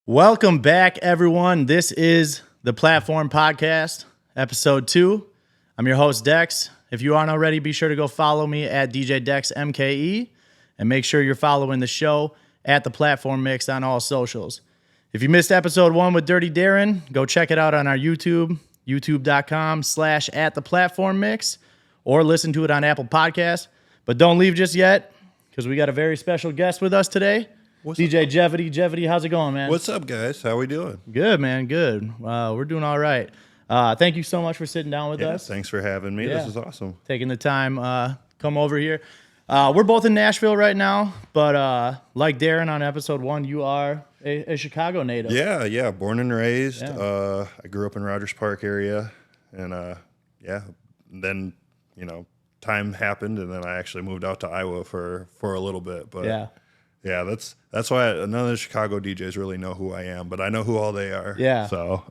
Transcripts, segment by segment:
Welcome back, everyone. This is the Platform Podcast, episode 2. I'm your host, Dex. If you aren't already, be sure to go follow me at DJ Dex MKE, and make sure you're following the show at the Platform Mix on all socials. If you missed episode 1 with Dirty Darren, go check it out on our YouTube, youtube.com/@theplatformmix, or listen to it on Apple Podcasts. But don't leave just yet, because we got a very special guest with us today. What's DJ up? Jevity. Jevity, how's it going, man? What's up, guys? How we doing? Good, man. Good. We're doing all right. Thank you so much for sitting down with us. Thanks for having me. Yeah. This is awesome. Taking the time, come over here. We're both in Nashville right now, but like Darren on episode 1, you are a Chicago native. Yeah. Born and raised. Yeah. I grew up in Rogers Park area, and then time happened, and then I actually moved out to Iowa for a little bit. But yeah, that's why none of the Chicago DJs really know who I am, but I know who all they are. Yeah. So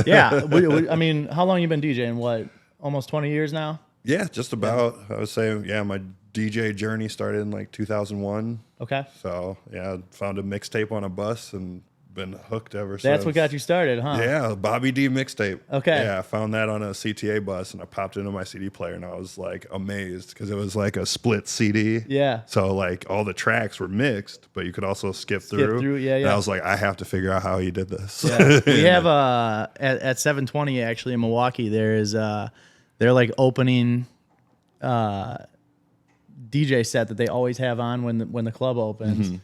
Yeah. I mean, how long you been DJing? What, almost 20 years now? yeah, just about. I would say my DJ journey started in like 2001. Okay. So yeah, found a mixtape on a bus and been hooked ever since. That's what got you started, huh? Yeah, Bobby D mixtape. Okay. Yeah, I found that on a CTA bus, and I popped into my CD player, and I was like amazed because it was like a split CD. Yeah. So like all the tracks were mixed, but you could also skip through. Yeah. And I was like, I have to figure out how he did this. Yeah. We have at 720 actually in Milwaukee. There's they're like opening DJ set that they always have on when the club opens. Mm-hmm.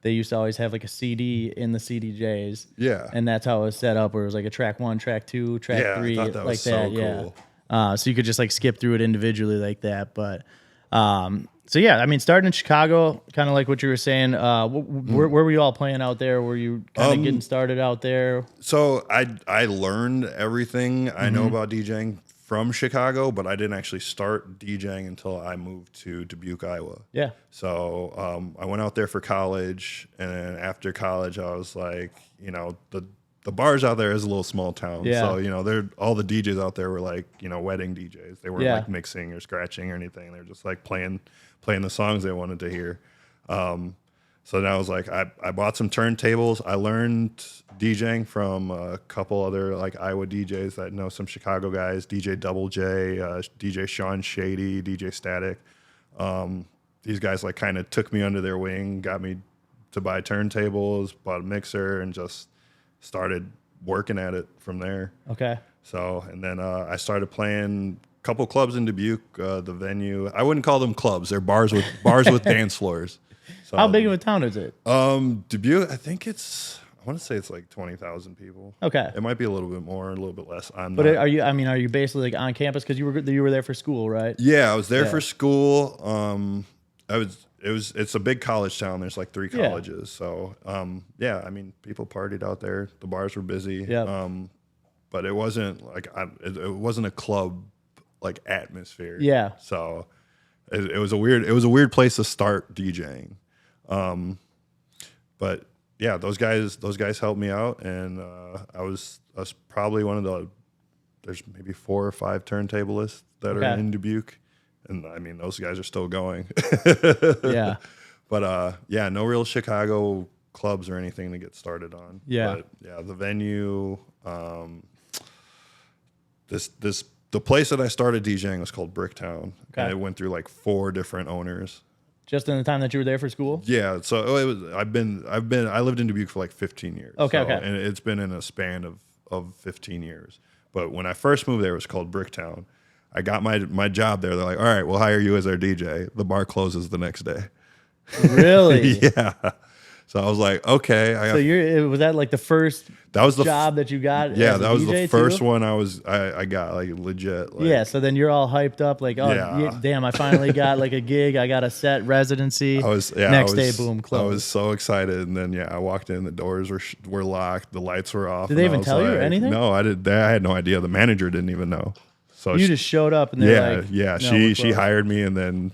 They used to always have like a CD in the CDJs. Yeah. And that's how it was set up, where it was like a track 1, track 2, track 3, I thought that like was that. so cool. Yeah. So you could just like skip through it individually like that. But so yeah, I mean, starting in Chicago, kind of like what you were saying. Where were you all playing out there? Were you kind of getting started out there? So I learned everything I know about DJing from Chicago, but I didn't actually start DJing until I moved to Dubuque, Iowa. Yeah. So I went out there for college, and after college, I was like, the bars out there is a little small town. Yeah. So they're all the DJs out there were like wedding DJs. They weren't like mixing or scratching or anything. They're just like playing the songs they wanted to hear. So then I was like, I bought some turntables. I learned DJing from a couple other like Iowa DJs that know some Chicago guys, DJ Double J, DJ Sean Shady, DJ Static. These guys like kind of took me under their wing, got me to buy turntables, bought a mixer, and just started working at it from there. Okay. So, and then I started playing a couple clubs in Dubuque. The venue, I wouldn't call them clubs. They're bars with dance floors. So, how big of a town is it? Dubuque, I want to say it's like 20,000 people. Okay. It might be a little bit more, a little bit less. But are you basically like on campus because you were there for school, right? Yeah, I was there for school. It's a big college town. There's like 3 colleges. So, I mean, people partied out there. The bars were busy. Yeah. But it wasn't like it wasn't a club like atmosphere. Yeah. So it was a weird place to start DJing. But yeah, those guys helped me out, and I was probably one of there's maybe 4 or 5 turntablists that are in Dubuque, and I mean those guys are still going. Yeah. But no real Chicago clubs or anything to get started on. Yeah. But yeah, the venue, the place that I started DJing was called Bricktown. Okay. And it went through like 4 different owners. Just in the time that you were there for school? Yeah, so I lived in Dubuque for like 15 years. Okay. And it's been in a span of 15 years. But when I first moved there, it was called Bricktown. I got my job there. They're like, all right, we'll hire you as our DJ. The bar closes the next day. Really? Yeah. So I was like, okay. Was that like the first job that you got? Yeah, as a that was DJ the first too? one I got, like legit. Like, yeah, so then you're all hyped up, like, damn, I finally got like a gig. I got a set residency. Next day, boom, close. I was so excited, and then I walked in, the doors were locked, the lights were off. Did they even tell you or anything? No, I did. I had no idea. The manager didn't even know. So you just showed up, and they're like, no, she hired me, and then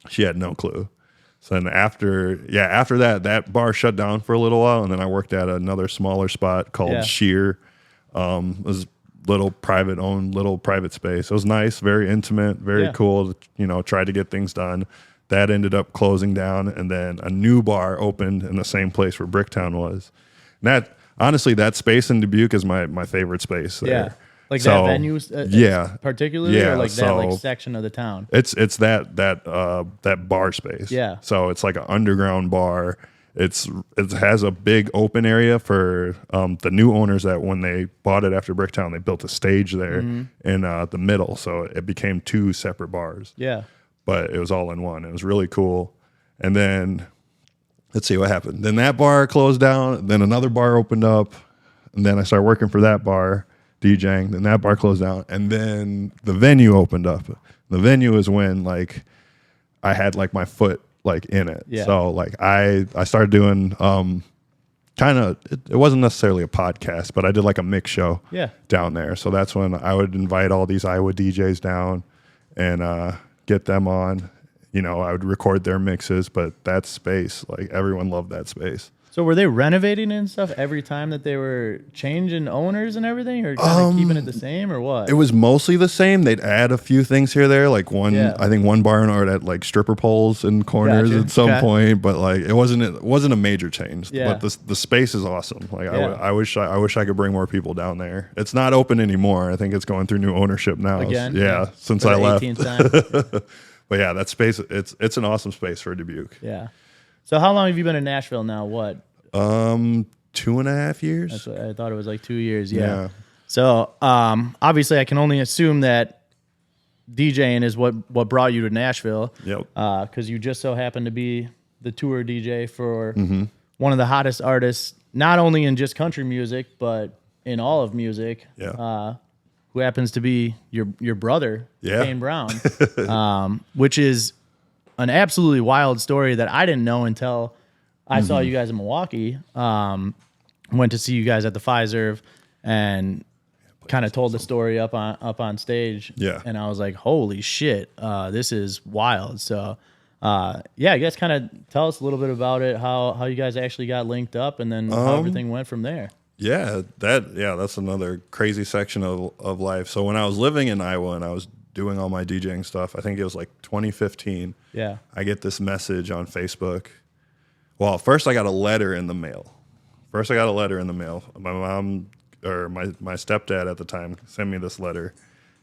she had no clue. So then after that bar shut down for a little while, and then I worked at another smaller spot called Sheer. It was little private space. It was nice, very intimate, very cool. Tried to get things done. That ended up closing down, and then a new bar opened in the same place where Bricktown was. And that honestly, that space in Dubuque is my favorite space there. Yeah. Like that venue, particularly, or like that like section of the town. It's that bar space. Yeah. So it's like an underground bar. It has a big open area for the new owners that when they bought it after Bricktown, they built a stage there in the middle. So it became 2 separate bars. Yeah. But it was all in one. It was really cool. And then let's see what happened. Then that bar closed down. Then another bar opened up. And then I started working for that bar, DJing. Then that bar closed down. And then the venue opened up. The venue is when like I had like my foot like in it. Yeah. So like I started doing kind of it wasn't necessarily a podcast, but I did like a mix show down there. So that's when I would invite all these Iowa DJs down and get them on. You know, I would record their mixes, but that space, like everyone loved that space. So were they renovating and stuff every time that they were changing owners and everything, or kind of keeping it the same, or what? It was mostly the same. They'd add a few things here or there, like I think one bar would add like stripper poles in corners at some point, but like it wasn't a major change. Yeah. But the space is awesome. Like I wish I could bring more people down there. It's not open anymore. I think it's going through new ownership now. Again? Yeah, since I left. 18th time. But yeah, that space it's an awesome space for Dubuque. Yeah. So how long have you been in Nashville now? What? 2.5 years. That's what I thought it was like 2 years. Yeah. So obviously I can only assume that DJing is what brought you to Nashville. Yep. Because you just so happen to be the tour DJ for one of the hottest artists, not only in just country music, but in all of music. Yeah. Who happens to be your brother, Kane Brown, which is an absolutely wild story that I didn't know until I saw you guys in Milwaukee. Went to see you guys at the Fiserv and kind of told the story up on stage. Yeah. And I was like, holy shit, this is wild. So I guess kind of tell us a little bit about it, how you guys actually got linked up, and then how everything went from there. Yeah, that's another crazy section of life. So when I was living in Iowa and I was doing all my DJing stuff, I think it was like 2015. Yeah. I get this message on Facebook. Well, first I got a letter in the mail. My mom or my stepdad at the time sent me this letter,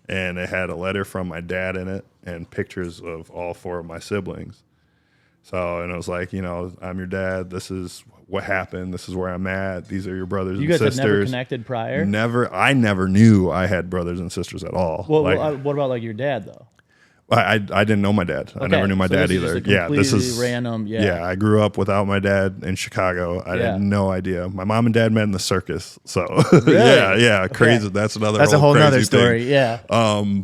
and it had a letter from my dad in it and pictures of all 4 of my siblings. So, and it was like, you know, I'm your dad. This is what happened. This is where I'm at. These are your brothers and sisters. You guys had never connected prior? Never. I never knew I had brothers and sisters at all. Well, what about like your dad though? I didn't know my dad. Okay. I never knew my dad either. This is random. Yeah, I grew up without my dad in Chicago. I had no idea. My mom and dad met in the circus. So really? Crazy. That's a whole nother story. Thing. Yeah.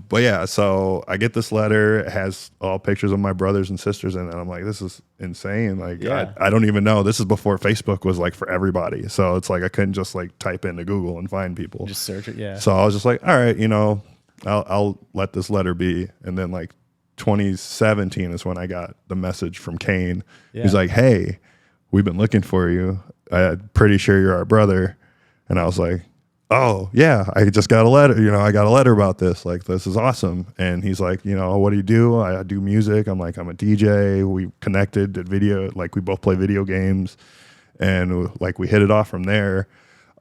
But yeah, so I get this letter. It has all pictures of my brothers and sisters in it. And I'm like, this is insane. Like, I don't even know. This is before Facebook was like for everybody. So it's like I couldn't just like type into Google and find people. Just search it. Yeah. So I was just like, all right, you know, I'll let this letter be. And then like 2017 is when I got the message from Kane. Yeah. He's like, hey, we've been looking for you. I'm pretty sure you're our brother. And I was like, oh yeah, I just got a letter. You know, I got a letter about this. Like, this is awesome. And he's like, you know, what do you do? I do music. I'm like, I'm a DJ. We connected, did video. Like, we both play video games. And like, we hit it off from there.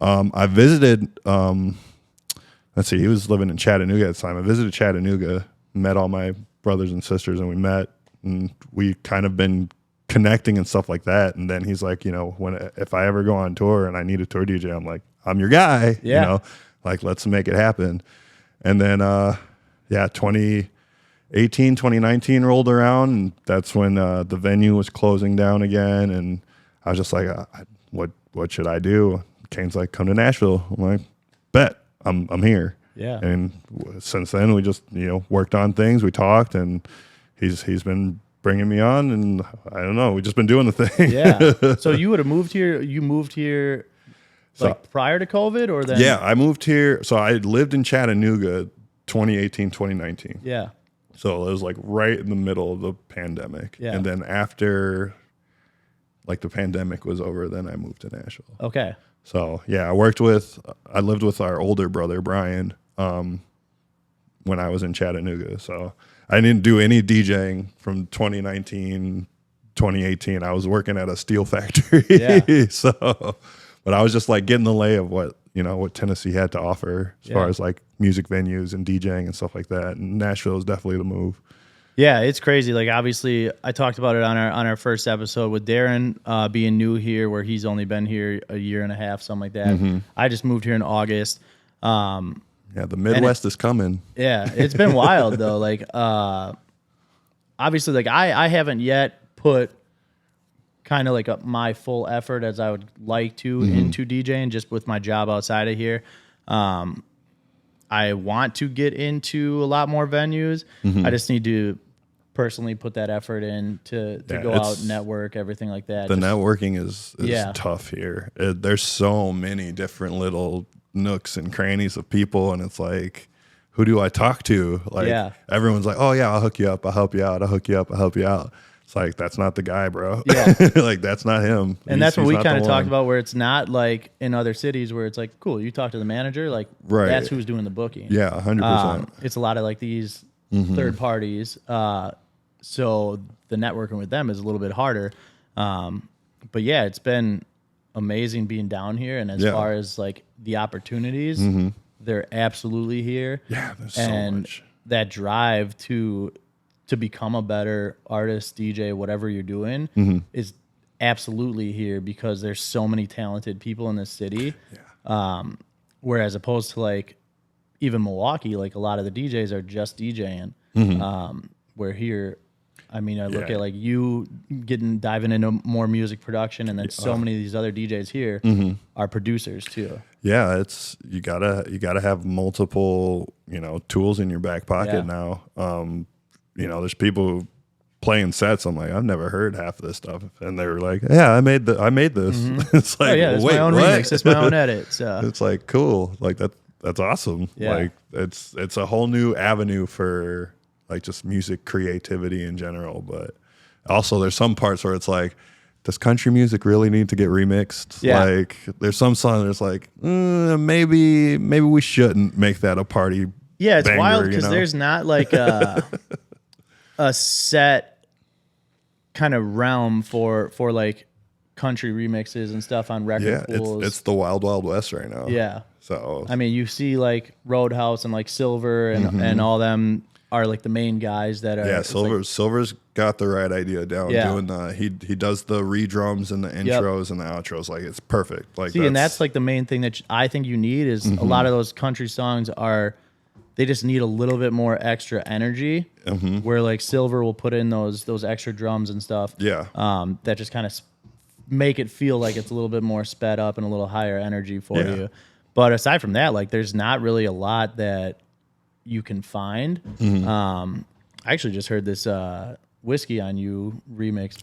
I visited, let's see, he was living in Chattanooga at the time. I visited Chattanooga, met all my brothers and sisters, and we met, and we kind of been connecting and stuff like that. And then he's like, you know, if I ever go on tour and I need a tour DJ, I'm like, I'm your guy. You know, like, let's make it happen. And then 2018, 2019 rolled around, and that's when the venue was closing down again. And I was just like, what should I do? Kane's like, come to Nashville. I'm like, bet, I'm here. Yeah. And since then, we just, you know, worked on things. We talked, and he's been bringing me on, and I don't know, we've just been doing the thing. Yeah. So you would have moved here. You moved here like prior to COVID, or then? Yeah, I moved here. So I lived in Chattanooga 2018, 2019. Yeah. So it was like right in the middle of the pandemic. Yeah. And then after like the pandemic was over, then I moved to Nashville. Okay. So yeah, I lived with our older brother, Brian, when I was in Chattanooga. So I didn't do any DJing from 2019, 2018. I was working at a steel factory. Yeah. So, but But I was just like getting the lay of what Tennessee had to offer as far as like music venues and DJing and stuff like that. And Nashville is definitely the move. Yeah, it's crazy. Like, obviously, I talked about it on our first episode with Darren being new here, where he's only been here a year and a half, something like that. I just moved here in August. Yeah, the Midwest is coming. Yeah, it's been wild though. Like, obviously, like I haven't yet put kind of like my full effort as I would like to into DJing, just with my job outside of here. I want to get into a lot more venues. I just need to personally put that effort in to go out, network, everything like that. The networking is tough here. There's so many different little nooks and crannies of people, and it's like, who do I talk to? Like, everyone's like, oh yeah, I'll hook you up, I'll help you out, I'll hook you up, I'll help you out. It's like, that's not the guy, bro. Yeah. Like, that's not him. And that's what we kind of talked about, where it's not like in other cities where it's like, cool, you talk to the manager, like that's who's doing the booking. Yeah, 100%. It's a lot of like these third parties. So the networking with them is a little bit harder. But yeah, it's been amazing being down here. And as far as like the opportunities, they're absolutely here. Yeah, there's so much. That drive to become a better artist, DJ, whatever you're doing, is absolutely here, because there's so many talented people in this city. Yeah. Whereas opposed to like even Milwaukee, like a lot of the DJs are just DJing. Where here, I mean, I look at like you diving into more music production, and then so many of these other DJs here are producers too. Yeah, it's you gotta have multiple tools in your back pocket now. There's people playing sets. I'm like, I've never heard half of this stuff, and they were like, yeah, I made this. It's like, it's my own remix, it's my own edit. So it's like, cool, like that's awesome. Yeah. Like it's a whole new avenue for like just music creativity in general. But also there's some parts where it's like, does country music really need to get remixed? Yeah. Like there's some song that's like, maybe we shouldn't make that a party. Yeah, it's banger, wild because there's not like a set kind of realm for like country remixes and stuff on record pools. It's the wild West right now. Yeah. So I mean, you see like Roadhouse and like Silver and all them are like the main guys that are. Yeah, Silver's got the right idea down. Yeah. Doing he does the re-drums and the intros and the outros. Like, it's perfect. Like, and that's like the main thing that I think you need is a lot of those country songs they just need a little bit more extra energy. Where like Silver will put in those extra drums and stuff. Yeah. That just kind of make it feel like it's a little bit more sped up and a little higher energy for you. But aside from that, like there's not really a lot that you can find. I actually just heard this Whiskey on You remix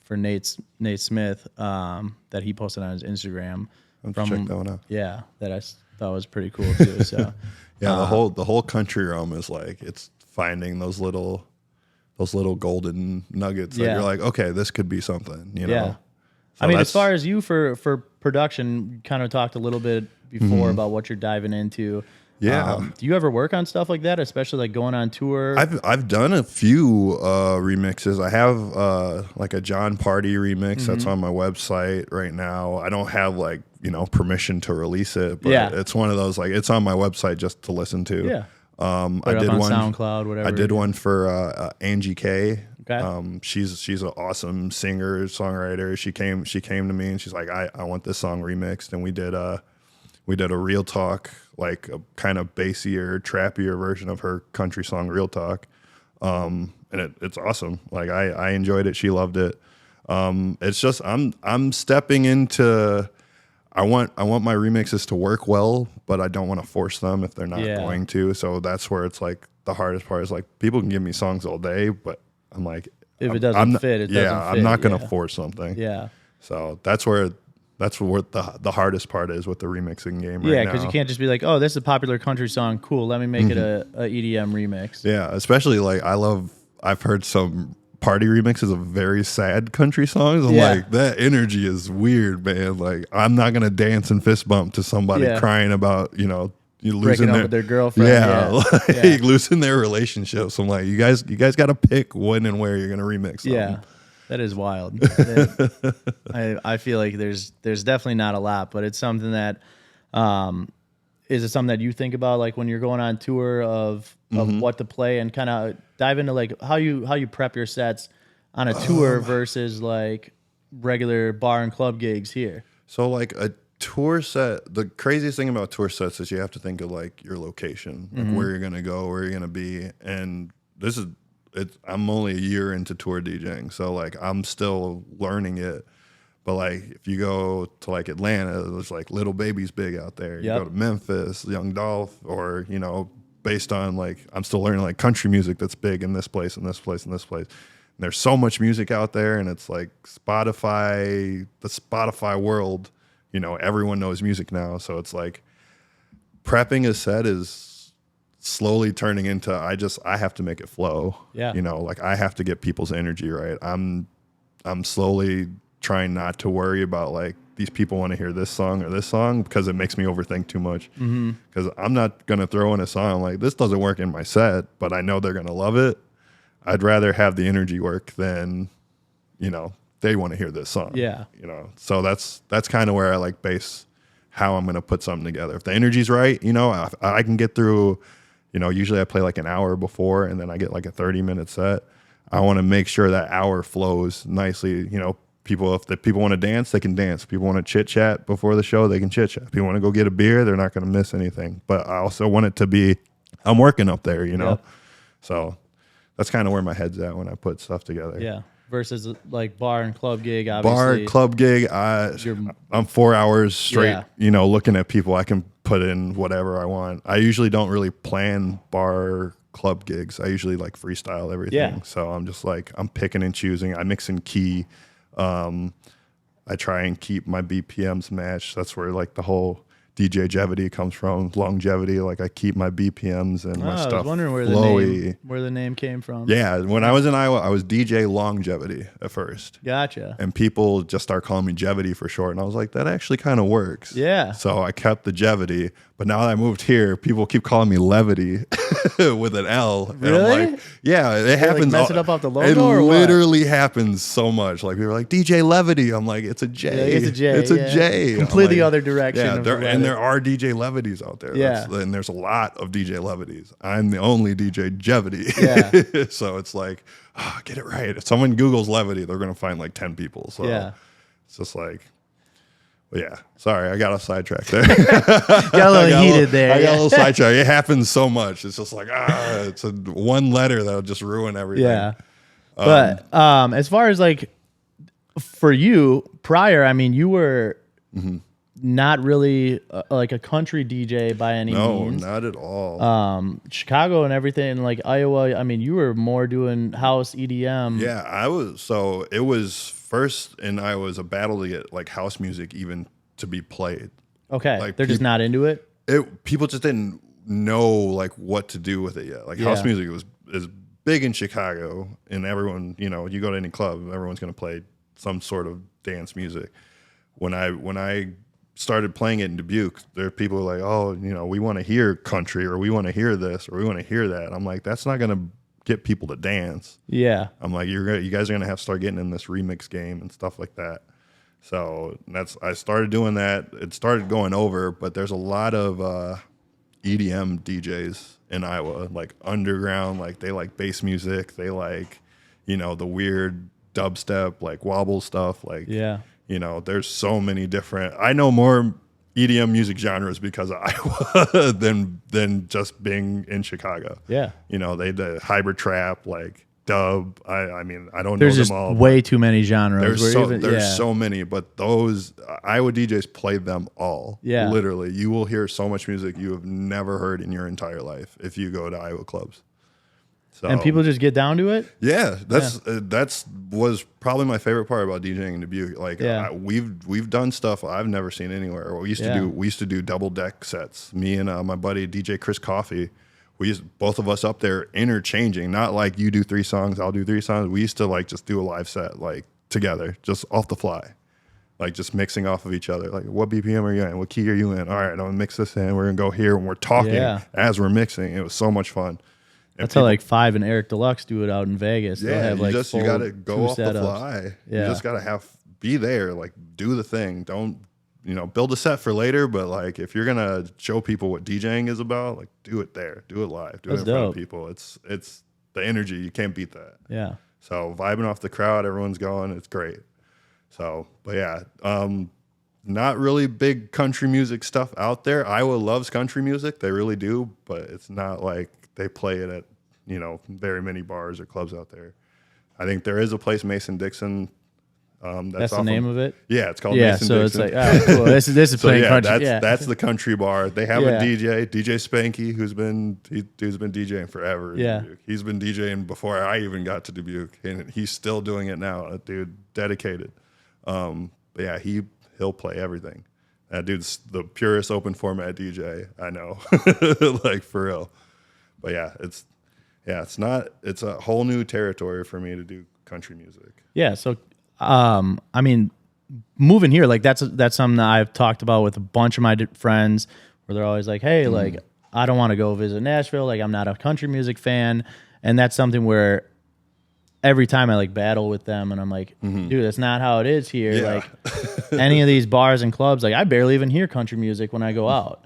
for Nate Smith that he posted on his Instagram. Check that one out. Yeah, that I thought was pretty cool too. So yeah, the whole country realm is like, it's finding those little golden nuggets that you're like, okay, this could be something, you know? Yeah. So I mean, as far as you for production, you kind of talked a little bit before about what you're diving into. Yeah. Do you ever work on stuff like that, especially like going on tour? I've done a few remixes. I have like a John Party remix that's on my website right now. I don't have like, permission to release it, but it's one of those, like, it's on my website just to listen to. Yeah. I did on one SoundCloud, whatever. I did one for Angie K. Okay. She's an awesome singer, songwriter. She came to me and she's like, I want this song remixed, and we did a Real Talk, like a kind of bassier, trappier version of her country song Real Talk. And it's awesome. Like I enjoyed it. She loved it. It's just I'm stepping into, I want my remixes to work well, but I don't want to force them if they're not going to. So that's where it's like the hardest part is like, people can give me songs all day, but I'm like, if it doesn't fit, it doesn't fit. I'm not going to force something. Yeah. So that's what the hardest part is with the remixing game right now. Yeah, because you can't just be like, oh, this is a popular country song. Cool, let me make it a EDM remix. Yeah, especially like I've heard some party remixes of very sad country songs. I'm like, that energy is weird, man. Like, I'm not going to dance and fist bump to somebody crying about, losing up with their girlfriend. Losing their relationships. I'm like, you guys got to pick when and where you're going to remix them. Yeah. That is wild. I feel like there's definitely not a lot, but it's something that is it something that you think about like when you're going on tour of what to play, and kind of dive into like how you prep your sets on a tour versus like regular bar and club gigs here. So like a tour set, the craziest thing about tour sets is you have to think of like your location, like where you're gonna go, where you're gonna be, and I'm only a year into tour DJing, so like I'm still learning it. But like if you go to like Atlanta, there's like Little Baby's big out there. You go to Memphis, Young Dolph, or based on like I'm still learning like country music that's big in this place and this place and this place. And there's so much music out there, and it's like the Spotify world. Everyone knows music now, so it's like prepping a set is slowly turning into I have to make it flow. Yeah. Like I have to get people's energy right. I'm slowly trying not to worry about like these people want to hear this song or this song, because it makes me overthink too much. Because I'm not going to throw in a song like this doesn't work in my set, but I know they're going to love it. I'd rather have the energy work than, they want to hear this song. Yeah. So that's kind of where I like base how I'm going to put something together. If the energy's right, I can get through, usually I play like an hour before and then I get like a 30-minute set. I want to make sure that hour flows nicely. If the people want to dance, they can dance. People want to chit chat before the show, they can chit chat. People want to go get a beer, they're not going to miss anything. But I also want it to be, I'm working up there, Yep. So that's kind of where my head's at when I put stuff together. Yeah. Versus like bar and club gig, obviously. Bar, club gig, I'm 4 hours straight, looking at people. I can put in whatever I want. I usually don't really plan bar, club gigs. I usually like freestyle everything. Yeah. So I'm just like, I'm picking and choosing. I mix in key. I try and keep my BPMs matched. That's where like the whole DJ Jevity comes from, longevity. Like I keep my BPMs and my stuff I was wondering where the name came from. Yeah, when I was in Iowa, I was DJ Longevity at first. Gotcha. And people just start calling me Jevity for short, and I was like, that actually kind of works. Yeah. So I kept the Jevity, but now that I moved here, people keep calling me Levity with an L. Really? And I'm like, yeah, it happens. Like mess it up off the logo. It or literally what? happens so much. Like people are like DJ Levity. I'm like, it's a J. Yeah, it's a J. It's a J. Completely like, other direction. Yeah, there are DJ Levities out there. Yeah. And there's a lot of DJ Levities. I'm the only DJ Jevity. Yeah. So it's like, get it right. If someone Googles Levity, they're going to find like 10 people. So it's just like, well, yeah. Sorry, I got a sidetrack there. Got a little heated there. I got a little sidetrack. It happens so much. It's just like, it's a one letter that'll just ruin everything. Yeah. But as far as like for you prior, I mean, you were not really like a country DJ by any means. No, not at all. Chicago and everything, like Iowa, I mean, you were more doing house EDM. Yeah, I was. So it was first in Iowa was a battle to get like house music even to be played. Okay, like they're just not into it. People just didn't know like what to do with it yet. Like house music is big in Chicago, and everyone, you go to any club, everyone's going to play some sort of dance music. When I started playing it in Dubuque, there are people who are like, oh, we want to hear country, or we want to hear this, or we want to hear that. I'm like, that's not going to get people to dance. Yeah. I'm like, you guys are going to have to start getting in this remix game and stuff like that. So I started doing that. It started going over, but there's a lot of EDM DJs in Iowa, like underground, like they like bass music. They like, the weird dubstep, like wobble stuff. Like, there's so many different, I know more EDM music genres because of Iowa than just being in Chicago. Yeah. They did hybrid trap, like dub. I mean, I don't know them all. There's way too many genres. There's so many, but those Iowa DJs play them all. Yeah. Literally. You will hear so much music you have never heard in your entire life if you go to Iowa clubs. So, and people just get down to it. Yeah, that's was probably my favorite part about DJing in Dubuque. Like we've done stuff I've never seen anywhere. We used to do double deck sets. Me and my buddy DJ Chris Coffey. Both of us up there interchanging. Not like you do 3 songs, I'll do 3 songs. We used to like just do a live set like together, just off the fly, like just mixing off of each other. Like, what BPM are you in? What key are you in? All right, I'm gonna mix this in. We're gonna go here, and we're talking as we're mixing. It was so much fun. That's how like Five and Eric Deluxe do it out in Vegas. Yeah, they'll have like you got to go off the fly. Yeah. You just got to be there, like do the thing. Don't, build a set for later, but like if you're gonna show people what DJing is about, like do it there, do it live, do it in front of people. It's the energy, you can't beat that. Yeah. So vibing off the crowd, everyone's going, it's great. So, but yeah, not really big country music stuff out there. Iowa loves country music, they really do, but it's not like they play it at very many bars or clubs out there. I think there is a place, Mason-Dixon. That's the name of it? Yeah, it's called Mason-Dixon. So it's like, all right, cool. This is playing country. That's the country bar. They have a DJ Spanky, who's been DJing forever. Yeah. He's been DJing before I even got to Dubuque, and he's still doing it now. That dude, dedicated. But yeah, he'll play everything. That dude's the purest open format DJ I know, like for real. But it's a whole new territory for me to do country music. Yeah. So, I mean, moving here, like that's something that I've talked about with a bunch of my friends where they're always like, hey, like I don't want to go visit Nashville. Like I'm not a country music fan. And that's something where every time I like battle with them and I'm like, dude, that's not how it is here. Yeah. Like any of these bars and clubs, like I barely even hear country music when I go out.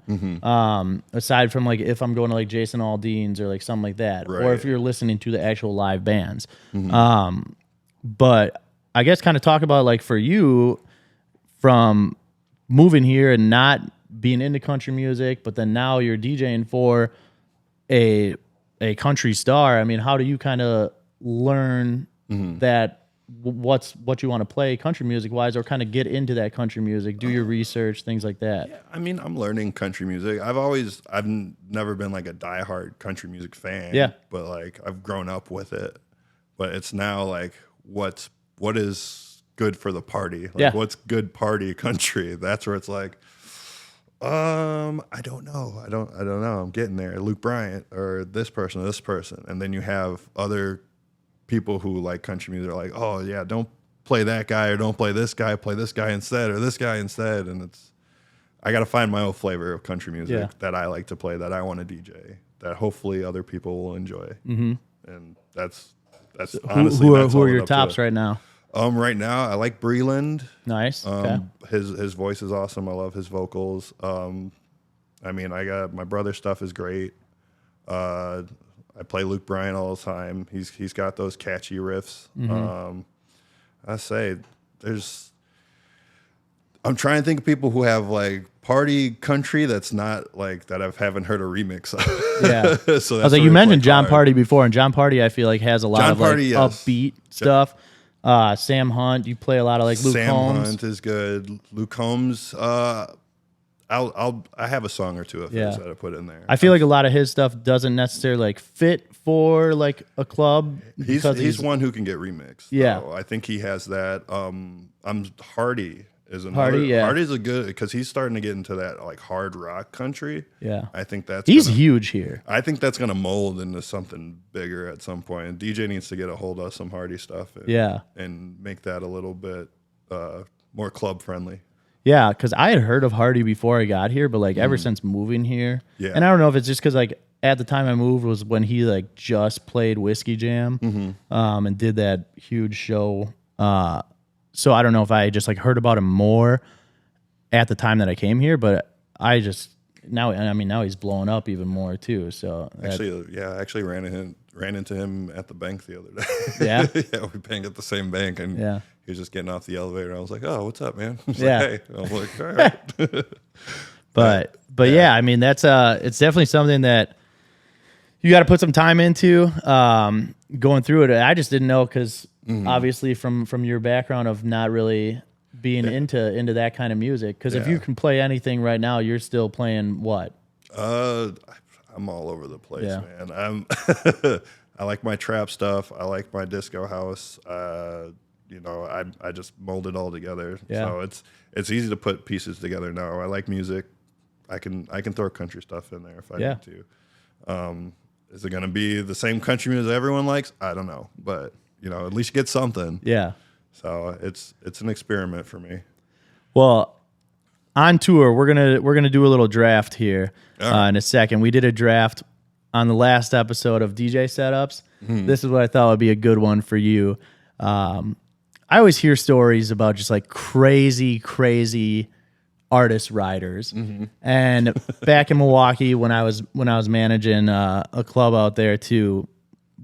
Aside from like if I'm going to like Jason Aldean's or like something like that, right. Or if you're listening to the actual live bands. But I guess kind of talk about like for you from moving here and not being into country music, but then now you're DJing for a country star. I mean, how do you kind of learn that what you want to play country music wise, or kind of get into that country music, do your research, things like that? Yeah, I mean, I'm learning country music. I've never been like a diehard country music fan. Yeah. But like I've grown up with it. But it's now like what is good for the party? Like what's good party country? That's where it's like, I don't know. I don't know. I'm getting there. Luke Bryant or this person. And then you have other people who like country music are like, oh yeah, don't play that guy or don't play this guy instead or this guy instead. And I got to find my own flavor of country music that I like to play, that I want to DJ, that hopefully other people will enjoy. And that's honestly, who are your tops right now? Right now I like Breland. Nice. Okay. His voice is awesome. I love his vocals. I mean, I got my brother stuff is great. I play Luke Bryan all the time. He's got those catchy riffs. I say I'm trying to think of people who have like party country that's not like that I haven't heard a remix of. Yeah. So that's I was like, you mentioned John Party before, and John Party I feel like has a lot of like upbeat stuff. Sam Hunt, you play a lot of like Luke Combs. Sam Hunt is good. Luke Combs, I have a song or two of his that I put in there. I feel like a lot of his stuff doesn't necessarily like fit for like a club. He's one who can get remixed. Yeah. I think he has that. Hardy is another. Hardy's a good, because he's starting to get into that like hard rock country. Yeah. I think he's huge here. I think that's gonna mold into something bigger at some point. And DJ needs to get a hold of some Hardy stuff. And make that a little bit more club friendly. Yeah, because I had heard of Hardy before I got here, but like ever since moving here, and I don't know if it's just because like at the time I moved was when he like just played Whiskey Jam, and did that huge show. So I don't know if I just like heard about him more at the time that I came here, but I just now he's blowing up even more too. So I actually ran into him at the bank the other day. Yeah, yeah, we banged at the same bank, and he was just getting off the elevator. I was like, "Oh, what's up, man?" He's like, "Hey," I was like, "All right." but yeah, I mean that's it's definitely something that you got to put some time into going through it. I just didn't know because obviously from your background of not really being into that kind of music. Because if you can play anything right now, you're still playing what? I'm all over the place, man. I like my trap stuff. I like my disco house. I just mold it all together. Yeah. So it's easy to put pieces together now. I like music. I can throw country stuff in there if I need to. Is it going to be the same country music everyone likes? I don't know, but at least you get something. Yeah. So it's an experiment for me. Well, on tour, we're gonna do a little draft here in a second. We did a draft on the last episode of DJ setups. This is what I thought would be a good one for you. I always hear stories about just like crazy artist riders. And back in Milwaukee, when I was managing a club out there too,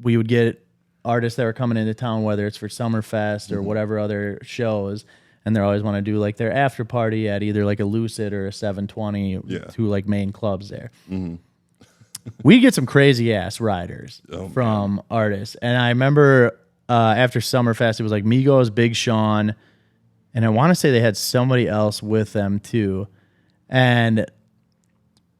we would get artists that were coming into town, whether it's for Summerfest or whatever other shows, and they always want to do like their after party at either like a Lucid or a 720, two like main clubs there. We get some crazy ass riders from artists, and I remember after Summerfest, it was like Migos, Big Sean, and I want to say they had somebody else with them too, and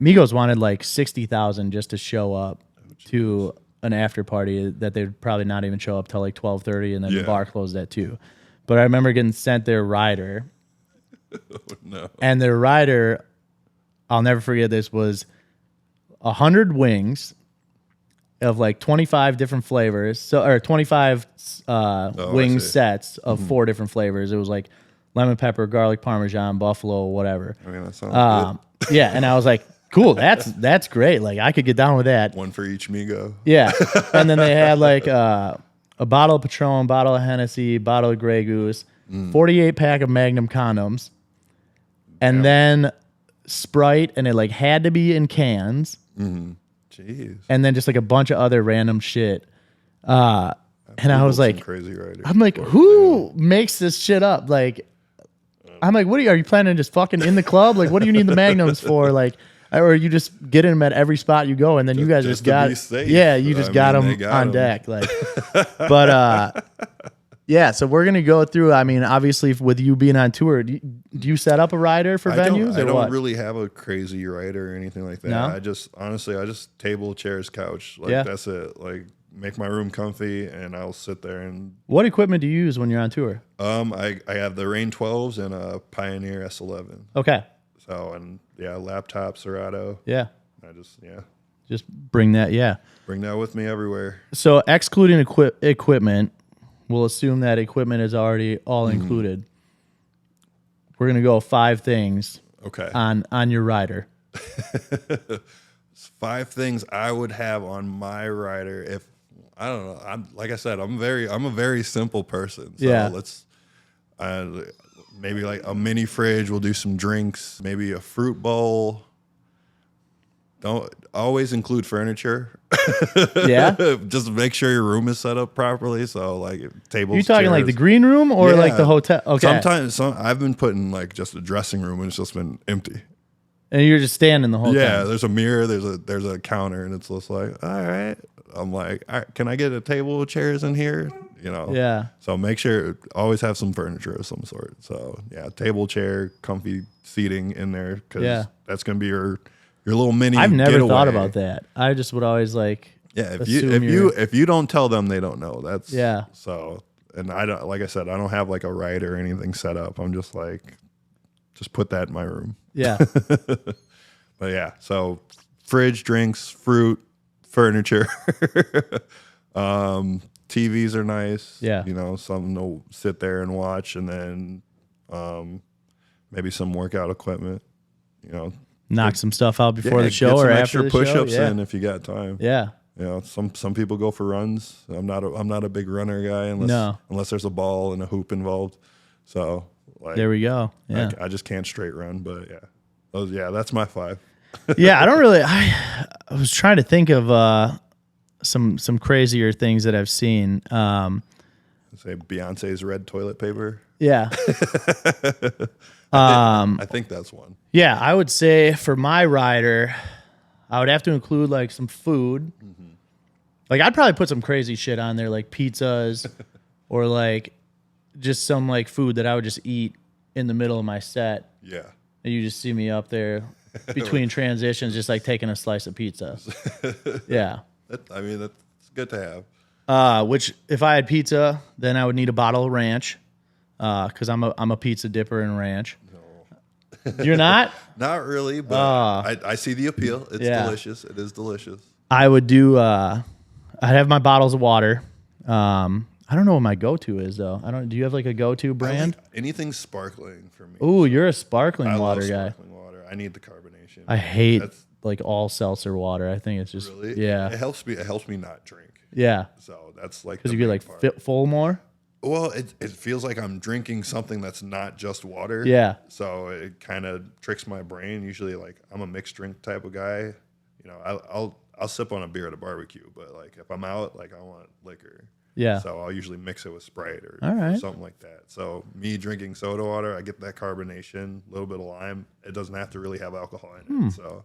Migos wanted like $60,000 just to show up to an after party that they'd probably not even show up till like 12:30, and then the bar closed at 2. But I remember getting sent their rider, and their rider, I'll never forget this, was 100 wings of like 25 different flavors, or 25 wing sets of 4 different flavors. It was like lemon pepper, garlic parmesan, buffalo, whatever. I mean, that sounds good. Yeah, and I was like, cool, that's great. Like I could get down with that. One for each Migo. Yeah, and then they had like a bottle of Patron, bottle of Hennessy, bottle of Grey Goose, 48 pack of Magnum condoms, and then Sprite, and it like had to be in cans. Jeez. And then just like a bunch of other random shit. And I was like, crazy writers. I'm like, who makes this shit up? Like, I'm like, are you planning to just fucking in the club? Like, what do you need the Magnums for? Like, or you just get in them at every spot you go, and then you guys just got, you just got them on deck. Like, but yeah, so we're gonna go through. I mean, obviously, with you being on tour, do you set up a rider for venues? I don't really have a crazy rider or anything like that. No? I just table, chairs, couch. Like that's it. Like make my room comfy, and I'll sit there and. What equipment do you use when you're on tour? I have the Rain 12s and a Pioneer S11. Okay. So and laptop Serato. Yeah. I just bring that. Yeah. Bring that with me everywhere. So excluding equipment. We'll assume that equipment is already all included. We're gonna go 5 things. Okay. On your rider. 5 things I would have on my rider if I don't know. I'm like I said, I'm a very simple person. So let's maybe like a mini fridge. We'll do some drinks. Maybe a fruit bowl. Don't always include furniture. Yeah. Just make sure your room is set up properly. So like tables. You talking chairs. like the green room or like the hotel? Okay. Sometimes I've been putting like just a dressing room and it's just been empty. And you're just standing the whole time. Yeah, there's a mirror, there's a counter, and it's just like, all right. I'm like, all right, can I get a table with chairs in here? You know. Yeah. So make sure always have some furniture of some sort. So yeah, table, chair, comfy seating in there because that's gonna be your little mini. I've never getaway. thought about that. I just would always like. Yeah, if you don't tell them, they don't know. That's So, and I don't, like I said, I don't have like a ride or anything set up. I'm just like, just put that in my room. Yeah. But yeah, so fridge, drinks, fruit, furniture. TVs are nice. Yeah. You know, something to sit there and watch, and then maybe some workout equipment. You know, knock some stuff out before the show or after the show. Extra push-ups in if you got time. Yeah. You know, some people go for runs. I'm not a big runner guy unless there's a ball and a hoop involved. So like there we go. Yeah. I just can't straight run, but that's my 5. Yeah, I don't really. I was trying to think of some crazier things that I've seen. Say Beyonce's red toilet paper. Yeah. I think that's one. Yeah, I would say for my rider, I would have to include like some food. Like I'd probably put some crazy shit on there, like pizzas, or like just some like food that I would just eat in the middle of my set. Yeah. And you just see me up there between transitions, just like taking a slice of pizza. Yeah. That's good to have. Which if I had pizza, then I would need a bottle of ranch, because I'm a pizza dipper in ranch. No. You're not? Not really, but I see the appeal. It's delicious. It is delicious. I would do. I'd have my bottles of water. I don't know what my go-to is though. Do you have like a go-to brand? Anything sparkling for me. Ooh, you're a sparkling water guy. Sparkling water. I need the carbonation. I hate like all seltzer water. I think it's just Really? yeah. It helps me not drink. Yeah. So that's like Because you get like full more. Well, it feels like I'm drinking something that's not just water. Yeah. So it kind of tricks my brain. Usually, like I'm a mixed drink type of guy. You know, I'll sip on a beer at a barbecue, but like if I'm out, like I want liquor. Yeah. So I'll usually mix it with Sprite or something like that. So me drinking soda water, I get that carbonation, a little bit of lime. It doesn't have to really have alcohol in it. So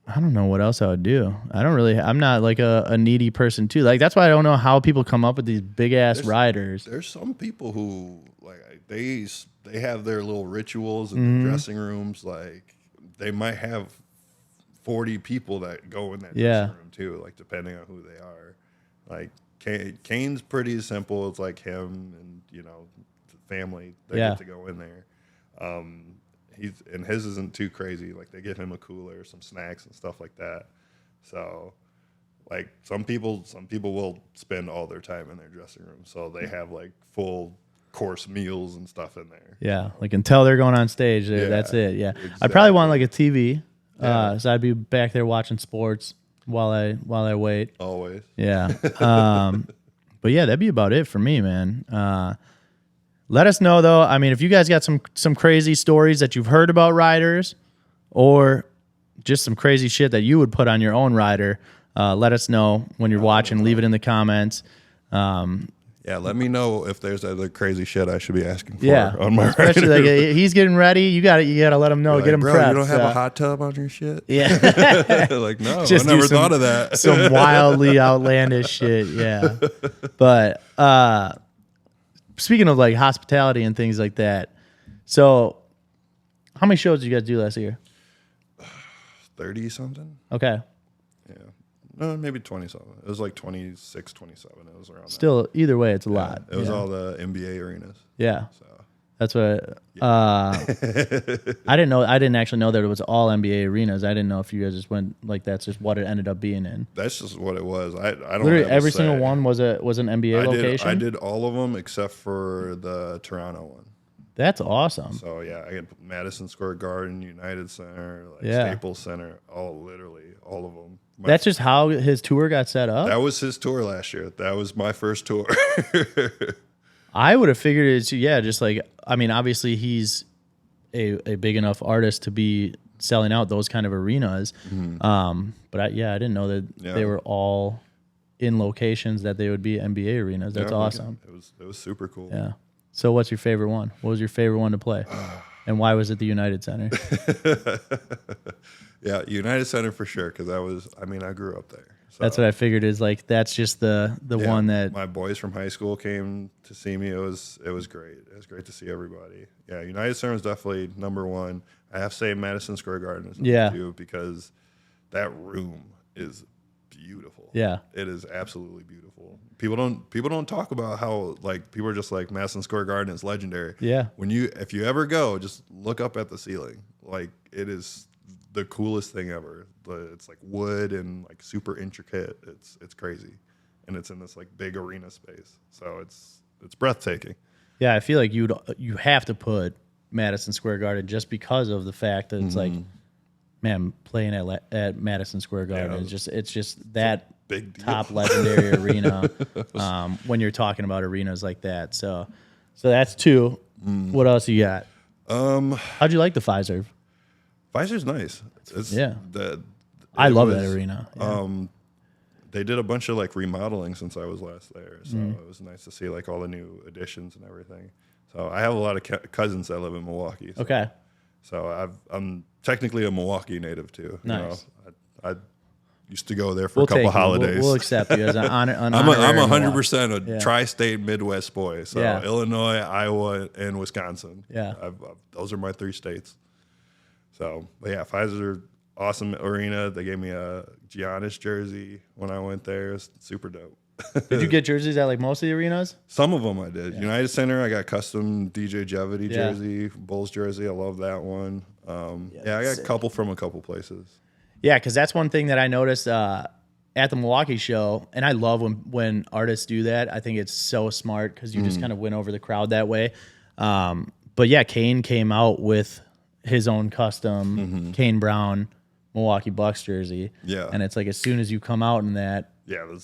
I don't know what else I would do. I'm not like a needy person too. Like that's why I don't know how people come up with these big ass riders. There's some people who like they have their little rituals in the dressing rooms. Like they might have 40 people that go in that dressing room too, like depending on who they are. Like Kane's pretty simple. It's like him and the family that get to go in there. His isn't too crazy. Like they give him a cooler, some snacks and stuff like that. So like some people will spend all their time in their dressing room. So they have like full course meals and stuff in there. Yeah, like until they're going on stage, that's it. Yeah, exactly. I probably want like a TV. So I'd be back there watching sports while I wait. Always. Yeah. But yeah, that'd be about it for me, man. Let us know though. I mean, if you guys got some crazy stories that you've heard about riders, or just some crazy shit that you would put on your own rider, let us know when you're watching. Leave it in the comments. Yeah, let me know if there's other crazy shit I should be asking for on my rider. Especially like he's getting ready. You gotta let him know. Like, get him bro, prepped. You don't have a hot tub on your shit? Yeah. Like, no, Just I never thought of that. Some wildly outlandish shit. Yeah. But speaking of like hospitality and things like that, so how many shows did you guys do last year? 30 something. Okay. Yeah. No, maybe 20 something. It was like 26, 27. It was around. Still, either way, it's a lot. It was all the NBA arenas. Yeah. So that's what I didn't know. I didn't actually know that it was all NBA arenas. I didn't know if you guys just went like that's just what it ended up being in. That's just what it was. I don't literally every single one was an NBA location. I did all of them except for the Toronto one. That's awesome. So yeah, I get Madison Square Garden, United Center, Staples Center, literally all of them. That's just how his tour got set up? That was his tour last year. That was my first tour. I would have figured it's, just like, I mean, obviously he's a big enough artist to be selling out those kind of arenas. Mm-hmm. But I didn't know that they were all in locations that they would be NBA arenas. That's awesome. It was super cool. Yeah. So what's your favorite one? What was your favorite one to play? And why was it the United Center? Yeah, United Center for sure, because I grew up there. So. That's what I figured is like, that's just the one that... My boys from high school came to see me. It was great. It was great to see everybody. Yeah, United Center is definitely number one. I have to say Madison Square Garden is number two, because that room is beautiful. Yeah. It is absolutely beautiful. People don't talk about how, like, people are just like, Madison Square Garden is legendary. Yeah. If you ever go, just look up at the ceiling. Like, it is the coolest thing ever. It's like wood and like super intricate. It's crazy. And it's in this like big arena space. So it's breathtaking. Yeah, I feel like you have to put Madison Square Garden just because of the fact that it's like, man, playing at Madison Square Garden it's just that big deal. Top legendary arena when you're talking about arenas like that. So that's two. What else you got? How'd you like the Pfizer? Pfizer's nice. I love that arena. Yeah. They did a bunch of like remodeling since I was last there, so it was nice to see like all the new additions and everything. So I have a lot of cousins that live in Milwaukee. So, okay. So I'm technically a Milwaukee native too. Nice. You know, I used to go there for a couple holidays. We'll accept you as an honor. I'm 100% a tri-state Midwest boy. So Illinois, Iowa, and Wisconsin. Yeah. Those are my three states. So, but yeah, Pfizer, awesome arena. They gave me a Giannis jersey when I went there. It was super dope. Did you get jerseys at like most of the arenas? Some of them I did. Yeah. United Center, I got custom DJ Jevity jersey, Bulls jersey. I love that one. I got a couple from a couple places. Yeah, because that's one thing that I noticed at the Milwaukee show, and I love when artists do that. I think it's so smart because you just kind of win over the crowd that way. But yeah, Kane came out with his own custom Kane Brown Milwaukee Bucks jersey. Yeah. And it's like as soon as you come out in that,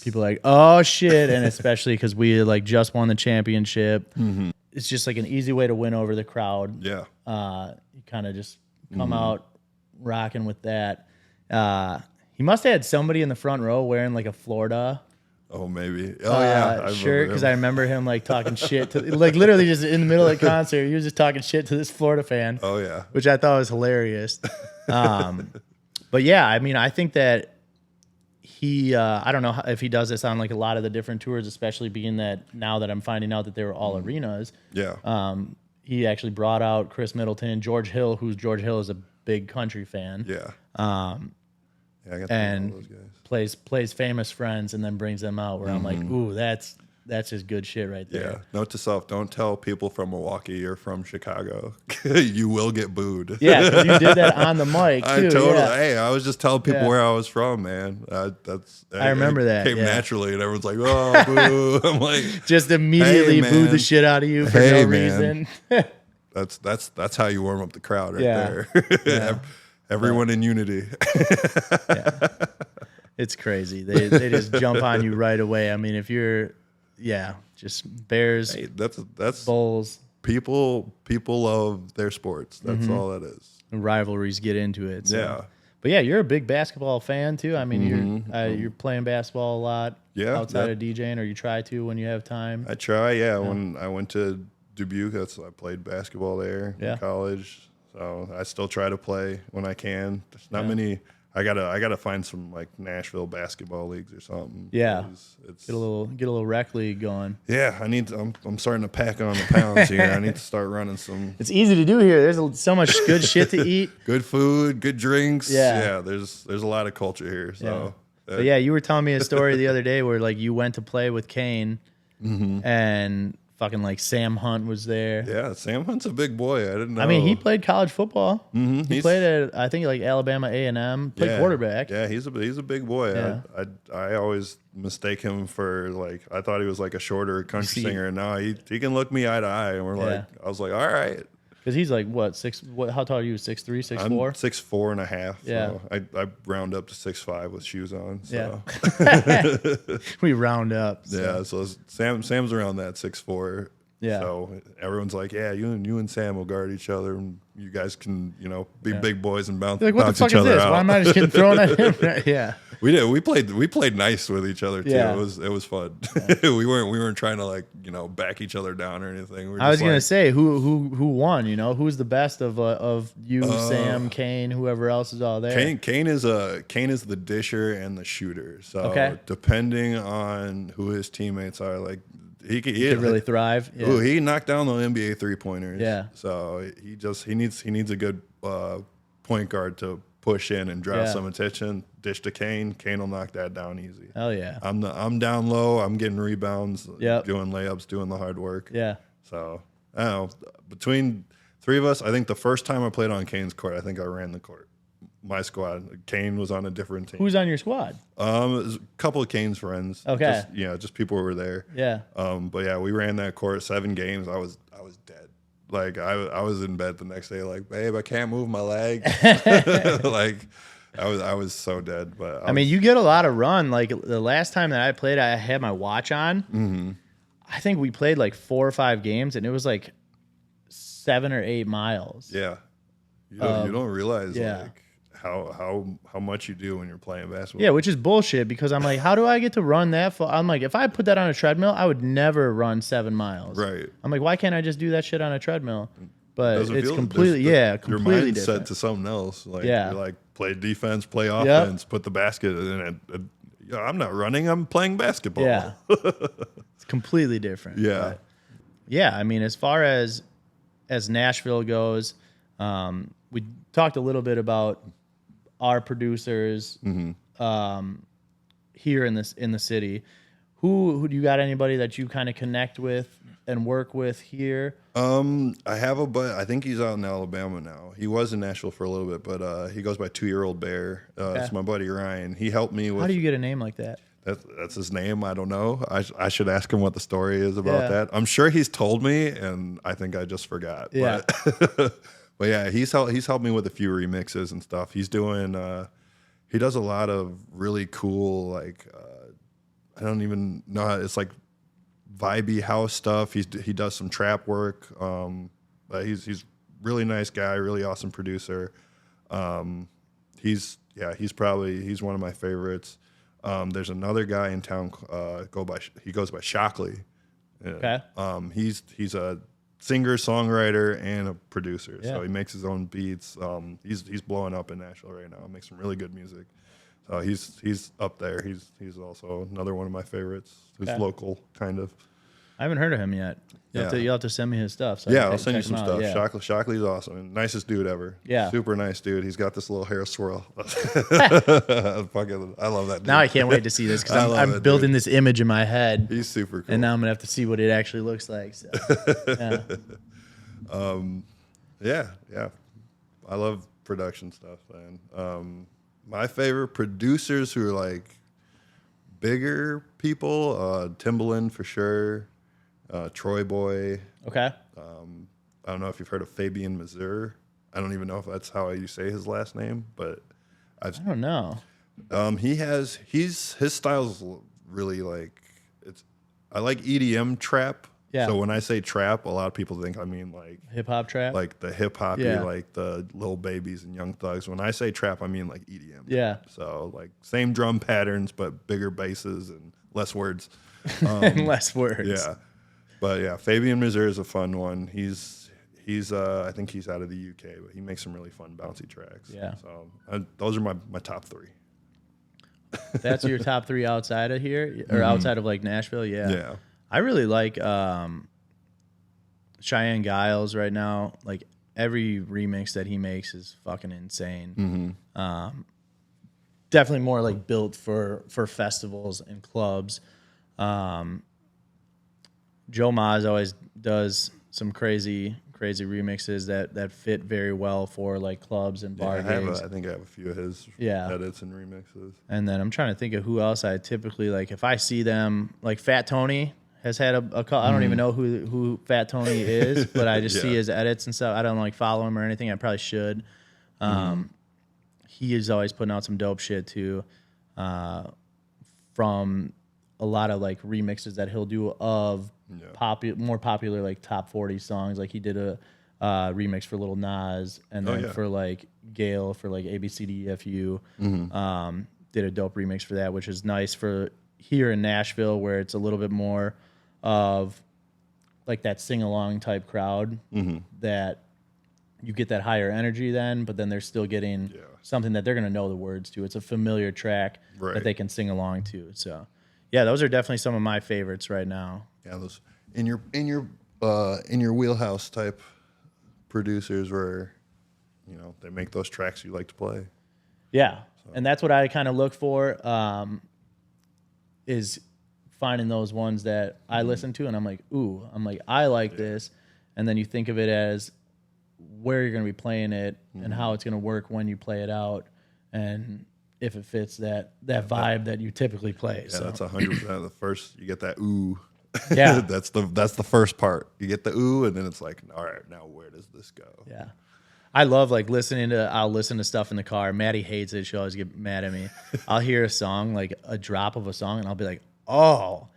people are like, oh shit. And especially because we like just won the championship. Mm-hmm. It's just like an easy way to win over the crowd. Yeah. You kind of just come out rocking with that. He must have had somebody in the front row wearing like a Florida. Oh, maybe. Oh, yeah. Shirt, because I remember him like talking shit to, like literally just in the middle of the concert, he was just talking shit to this Florida fan. Oh, yeah. Which I thought was hilarious. But yeah, I mean, I think that he, I don't know if he does this on like a lot of the different tours, especially being that now that I'm finding out that they were all arenas. Yeah. He actually brought out Chris Middleton, George Hill, George Hill is a big country fan. Yeah. Yeah, I got and those guys. Plays Famous Friends and then brings them out where I'm like, ooh, that's just good shit right there. Yeah. Note to self, don't tell people from Milwaukee or from Chicago. You will get booed. Yeah, because you did that on the mic, too. I totally, hey, I was just telling people where I was from, man. I remember that. It came naturally, and everyone's like, oh, boo. I'm like, just immediately boo the shit out of you for no reason. That's how you warm up the crowd right there. Yeah. Everyone in unity. Yeah. It's crazy. They just jump on you right away. I mean, if you're, just Bears, that's Bulls. People love their sports. That's all that is. And rivalries get into it. So. Yeah. But yeah, you're a big basketball fan too. I mean, you're playing basketball a lot outside of DJing, or you try to when you have time. I try, yeah. When I went to Dubuque, I played basketball there in college. So I still try to play when I can. There's not many. I gotta find some like Nashville basketball leagues or something. Yeah, get a little rec league going. Yeah, I'm starting to pack on the pounds here. I need to start running some. It's easy to do here. There's so much good shit to eat. Good food, good drinks. Yeah. There's a lot of culture here. So. Yeah. But yeah, you were telling me a story the other day where like you went to play with Kane, and fucking like Sam Hunt was there. Yeah, Sam Hunt's a big boy. I didn't know. I mean, he played college football. He played at I think like Alabama A&M. Played quarterback. Yeah, he's a big boy. Yeah. I always mistake him for like I thought he was like a shorter country singer, and now he can look me eye to eye, and I was like, all right. Because he's like what how tall are you? 6'3", 6'4"? I'm 6'4.5". Yeah. So I round up to 6'5" with shoes on. So. Yeah. We round up. So. Yeah. So Sam's around that 6'4". Yeah. So everyone's like, yeah, you and Sam will guard each other, and you guys can, be big boys and bounce, like, what bounce the fuck each other is this? out. Why am I just getting thrown at him? Yeah. We did. We played nice with each other too. Yeah. It was fun. Yeah. we weren't trying to like back each other down or anything. I was gonna say who won. Who's the best of you, Sam, Kane, whoever else is all there. Kane is the disher and the shooter. So depending on who his teammates are, like. He could really thrive. Yeah. Ooh, he knocked down the NBA 3-pointers. Yeah. So he needs a good point guard to push in and draw some attention. Dish to Kane. Kane will knock that down easy. Hell yeah. I'm down low. I'm getting rebounds. Yep. Doing layups. Doing the hard work. Yeah. So I don't know. Between three of us, I think the first time I played on Kane's court, I think I ran the court. My squad. Kane was on a different team. Who's on your squad? It was a couple of Kane's friends. Okay. Just people who were there. Yeah. But yeah, we ran that court 7 games. I was dead. Like I was in bed the next day. Like, babe, I can't move my leg. Like I was so dead. But I mean, you get a lot of run. Like the last time that I played, I had my watch on. Mm-hmm. I think we played like 4 or 5 games, and it was like 7 or 8 miles. Yeah. You don't realize like how much you do when you're playing basketball. Yeah, which is bullshit because I'm like, how do I get to run that far? I'm like, if I put that on a treadmill, I would never run 7 miles. Right. I'm like, why can't I just do that shit on a treadmill? But it's completely, completely your mind's different. set to something else. Like, yeah. You're like, play defense, play offense, put the basket in it. I'm not running, I'm playing basketball. Yeah. It's completely different. Yeah. But yeah, I mean, as far as Nashville goes, we talked a little bit about our producers here in the city. Who do you got? Anybody that you kind of connect with and work with here? I have a buddy. I think he's out in Alabama now. He was in Nashville for a little bit, but he goes by 2-Year-Old Bear. It's my buddy Ryan. He helped me with. How do you get a name like that? That's his name. I don't know. I should ask him what the story is about that. I'm sure he's told me, and I think I just forgot. Yeah. But yeah, he's helped me with a few remixes and stuff. He's doing he does a lot of really cool, like, I don't even know how, it's like vibey house stuff. He does some trap work. But he's really nice guy, really awesome producer. He's one of my favorites. There's another guy in town he goes by Shockley. Okay. He's a singer, songwriter, and a producer. Yeah. So he makes his own beats. He's blowing up in Nashville right now. Makes some really good music. So he's up there. He's also another one of my favorites. Who's local, kind of. I haven't heard of him yet. You'll have to send me his stuff. So I'll send you some stuff. Yeah. Shockley's awesome. And nicest dude ever. Yeah. Super nice dude. He's got this little hair swirl. Fucking, I love that dude. Now I can't wait to see this because I'm building this image in my head. He's super cool. And now I'm going to have to see what it actually looks like. So, yeah. I love production stuff, man. My favorite producers who are like bigger people, Timbaland for sure. Troy Boy. Okay. I don't know if you've heard of Fabian Mazur. I don't even know if that's how you say his last name, but I don't know. His style's really like I like EDM trap. Yeah. So when I say trap, a lot of people think I mean like hip hop trap, like the hip hoppy, like the Lil Babies and Young Thugs. When I say trap, I mean like EDM. Yeah. So like same drum patterns, but bigger basses and less words. And less words. Yeah. But yeah, Fabian Mazur is a fun one. He's I think he's out of the UK, but he makes some really fun bouncy tracks. Yeah. So those are my top three. That's your top three outside of here or outside of like Nashville? Yeah. Yeah. I really like Cheyenne Giles right now. Like every remix that he makes is fucking insane. Definitely more like built for festivals and clubs. Joe Maz always does some crazy remixes that fit very well for like clubs and bar gigs. I think I have a few of his edits and remixes. And then I'm trying to think of who else I typically like. If I see them, like Fat Tony has had a couple. I don't even know who Fat Tony is, but I just see his edits and stuff. I don't like follow him or anything. I probably should. He is always putting out some dope shit too, from a lot of like remixes that he'll do of more popular like top 40 songs. Like he did a remix for Lil Nas, and then for like Gail for like ABCDEFU. Did a dope remix for that, which is nice for here in Nashville, where it's a little bit more of like that sing-along type crowd that you get that higher energy then, but then they're still getting something that they're going to know the words to. It's a familiar track that they can sing along to. So yeah, those are definitely some of my favorites right now. Yeah, those in your wheelhouse type producers where, you know, they make those tracks you like to play. Yeah. So. And that's what I kind of look for, is finding those ones that I listen to and I'm like, I like this. And then you think of it as where you're going to be playing it and how it's going to work when you play it out, and if it fits that vibe that you typically play. Yeah, so. That's 100% the first. You get that ooh. Yeah, that's the first part. You get the ooh, and then it's like, all right, now where does this go? Yeah, I love like I'll listen to stuff in the car. Maddie hates it. She'll always get mad at me. I'll hear a song, like a drop of a song, and I'll be like, oh,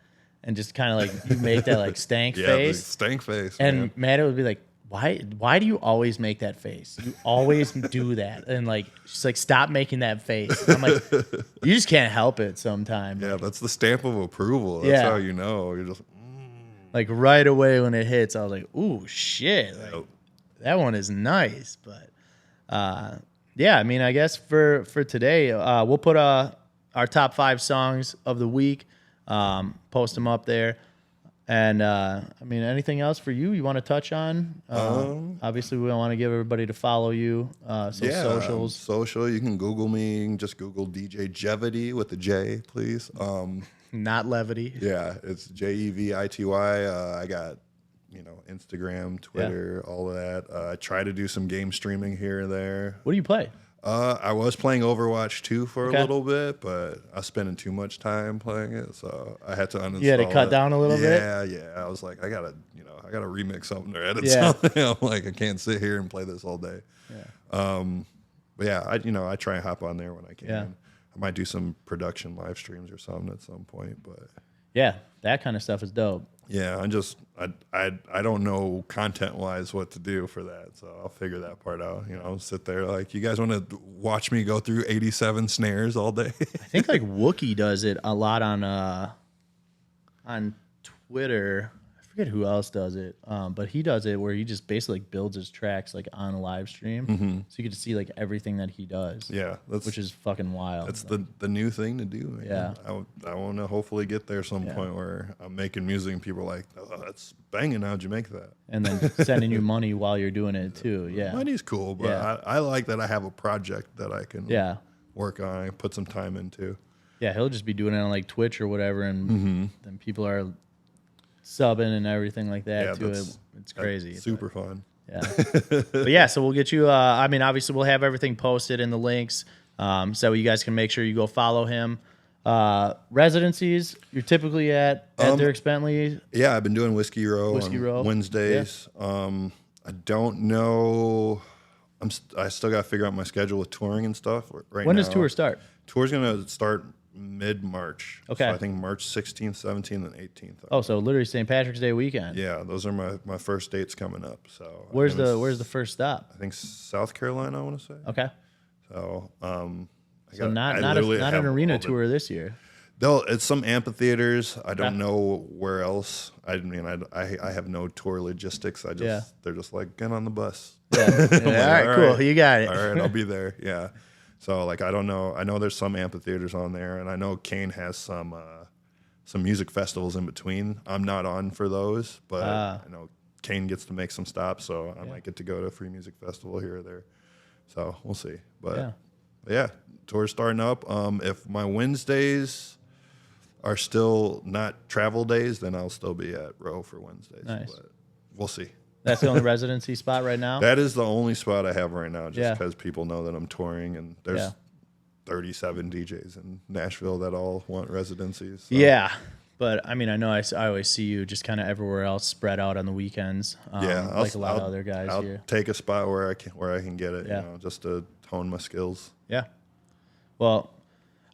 and just kind of like you make that like stank face. Stank face. And Maddie would be like, why do you always make that face? You always do that. And like she's like, stop making that face. And I'm like, you just can't help it sometimes. Yeah, that's the stamp of approval. That's how you know. You're just like right away when it hits, I was like, ooh, shit. Like, that one is nice. But yeah, I mean, I guess for today, we'll put our top 5 songs of the week, post them up there. And I mean, anything else for you want to touch on? Obviously, we want to give everybody to follow you. Socials. Social. You can Google me. You can just Google DJ Jevity with a J, please. Not levity. Yeah, it's Jevity. I got Instagram, Twitter, all of that. I try to do some game streaming here and there. What do you play? I was playing Overwatch 2 for a little bit, but I was spending too much time playing it, so I had to uninstall it. You had to cut down a little bit? Yeah. I was like, I gotta remix something or edit something. I'm like, I can't sit here and play this all day. Yeah. But yeah, I try and hop on there when I can. Yeah. I might do some production live streams or something at some point, but yeah, that kind of stuff is dope. yeah, I don't know content wise what to do for that, so I'll figure that part out. You know, sit there like, you guys want to watch me go through 87 snares all day? I think like Wookie does it a lot on Twitter. I forget who else does it, but he does it where he just basically builds his tracks like on a live stream, so you get to see like everything that he does. Yeah, which is fucking wild. That's the new thing to do, man. Yeah, I want to hopefully get there some point where I'm making music and people are like, oh, that's banging. How'd you make that? And then sending you money while you're doing it too. Yeah, money's cool, but I like that I have a project that I can work on, put some time into. Yeah, he'll just be doing it on like Twitch or whatever, and then people are subbing and everything like that too. It's crazy. Super fun. Yeah. But yeah, so we'll get you I mean, obviously we'll have everything posted in the links, so you guys can make sure you go follow him. Residencies you're typically at Dierks Bentley. Yeah, I've been doing Whiskey Row on Wednesdays. I don't know, I still got to figure out my schedule with touring and stuff right now. When does tour start? Tour's gonna start mid-March. Okay. So I think March 16th, 17th, and 18th. Oh, so literally St. Patrick's Day weekend. Yeah, those are my first dates coming up. So where's the first stop? I think South Carolina, I want to say. Okay. So not an arena tour this year. It's some amphitheaters. I don't know where else. I mean, I have no tour logistics. They're just like, get on the bus. Yeah. All right, cool. You got it. All right, I'll be there. Yeah. So like, I don't know. I know there's some amphitheaters on there, and I know Kane has some music festivals in between. I'm not on for those, but I know Kane gets to make some stops, so I might get to go to a free music festival here or there. So we'll see. But yeah, tour's starting up. If my Wednesdays are still not travel days, then I'll still be at Row for Wednesdays. Nice. But we'll see. That's the only residency spot right now? That is the only spot I have right now, just because people know that I'm touring, and there's 37 DJs in Nashville that all want residencies. So. Yeah, but I mean, I know I always see you just kind of everywhere else, spread out on the weekends. Like a lot of other guys I'll here. Take a spot where I can get it, you know, just to hone my skills. Yeah. Well,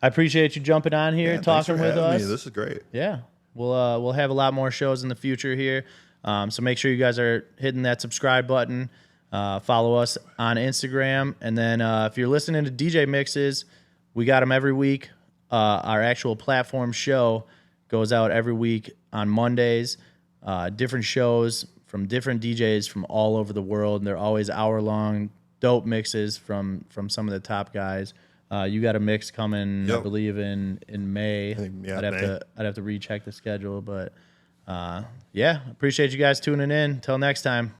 I appreciate you jumping on here, talking with us. This is great. Yeah, we'll have a lot more shows in the future here. So make sure you guys are hitting that subscribe button. Follow us on Instagram. And then if you're listening to DJ mixes, we got them every week. Our actual platform show goes out every week on Mondays. Different shows from different DJs from all over the world. And they're always hour-long, dope mixes from some of the top guys. You got a mix coming, I believe, in May. I'd have to recheck the schedule, but... appreciate you guys tuning in. Till next time.